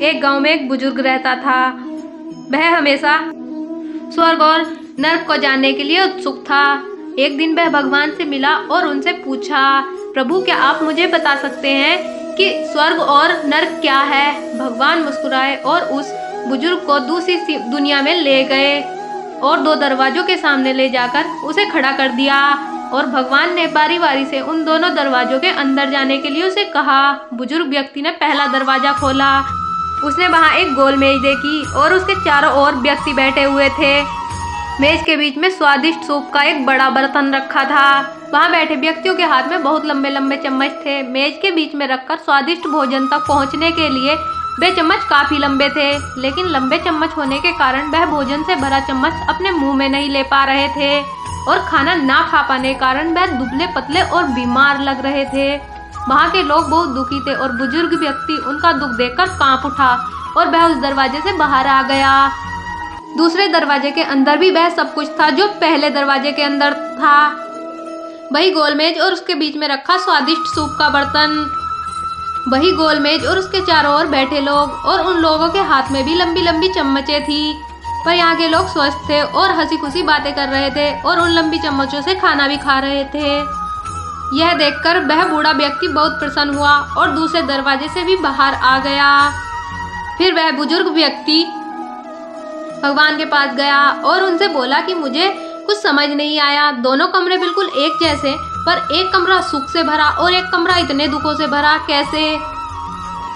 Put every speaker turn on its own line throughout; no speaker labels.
एक गांव में एक बुजुर्ग रहता था। वह हमेशा स्वर्ग और नरक को जानने के लिए उत्सुक था। एक दिन वह भगवान से मिला और उनसे पूछा, प्रभु क्या आप मुझे बता सकते हैं कि स्वर्ग और नरक क्या है? भगवान मुस्कुराए और उस बुजुर्ग को दूसरी दुनिया में ले गए और दो दरवाजों के सामने ले जाकर उसे खड़ा कर दिया और भगवान ने बारी बारी से उन दोनों दरवाजों के अंदर जाने के लिए उसे कहा। बुजुर्ग व्यक्ति ने पहला दरवाजा खोला। उसने वहां एक गोल मेज देखी और उसके चारों ओर व्यक्ति बैठे हुए थे। मेज के बीच में स्वादिष्ट सूप का एक बड़ा बर्तन रखा था। वहां बैठे व्यक्तियों के हाथ में बहुत लंबे लंबे चम्मच थे। मेज के बीच में रखकर स्वादिष्ट भोजन तक पहुंचने के लिए वे चम्मच काफी लंबे थे, लेकिन लंबे चम्मच होने के कारण वह भोजन से भरा चम्मच अपने मुंह में नहीं ले पा रहे थे और खाना ना खा पाने के कारण वह दुबले पतले और बीमार लग रहे थे। वहाँ के लोग बहुत दुखी थे और बुजुर्ग व्यक्ति उनका दुख देखकर कांप उठा और वह उस दरवाजे से बाहर आ गया। दूसरे दरवाजे के अंदर भी वह सब कुछ था जो पहले दरवाजे के अंदर था, वही गोल मेज और उसके बीच में रखा स्वादिष्ट सूप का बर्तन, वही गोल मेज और उसके चारों ओर बैठे लोग, और उन लोगों के हाथ में भी लंबी लंबी चम्मचें थी। पर यहाँ के लोग स्वस्थ थे और हंसी खुशी बातें कर रहे थे और उन लंबी चम्मचों से खाना भी खा रहे थे। यह देखकर वह बूढ़ा व्यक्ति बहुत प्रसन्न हुआ और दूसरे दरवाजे से भी बाहर आ गया। फिर वह बुजुर्ग व्यक्ति भगवान के पास गया और उनसे बोला कि मुझे कुछ समझ नहीं आया। दोनों कमरे बिल्कुल एक जैसे, पर एक कमरा सुख से भरा और एक कमरा इतने दुखों से भरा, कैसे?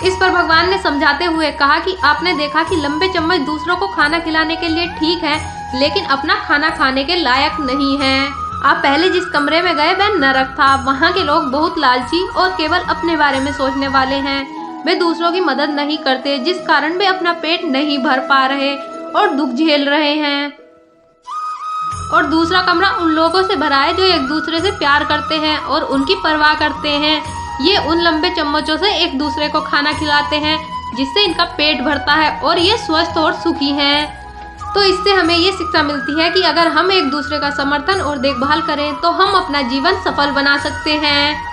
इस पर भगवान ने समझाते हुए कहा कि आपने देखा कि लंबे चम्मच दूसरों को खाना खिलाने के लिए ठीक है, लेकिन अपना खाना खाने के लायक नहीं है। आप पहले जिस कमरे में गए वह नरक था। वहाँ के लोग बहुत लालची और केवल अपने बारे में सोचने वाले हैं। वे दूसरों की मदद नहीं करते, जिस कारण वे अपना पेट नहीं भर पा रहे और दुख झेल रहे हैं। और दूसरा कमरा उन लोगों से भरा है जो एक दूसरे से प्यार करते हैं और उनकी परवाह करते हैं। ये उन लंबे चम्मचों से एक दूसरे को खाना खिलाते हैं, जिससे इनका पेट भरता है और ये स्वस्थ और सुखी हैं। तो इससे हमें ये शिक्षा मिलती है कि अगर हम एक दूसरे का समर्थन और देखभाल करें तो हम अपना जीवन सफल बना सकते हैं।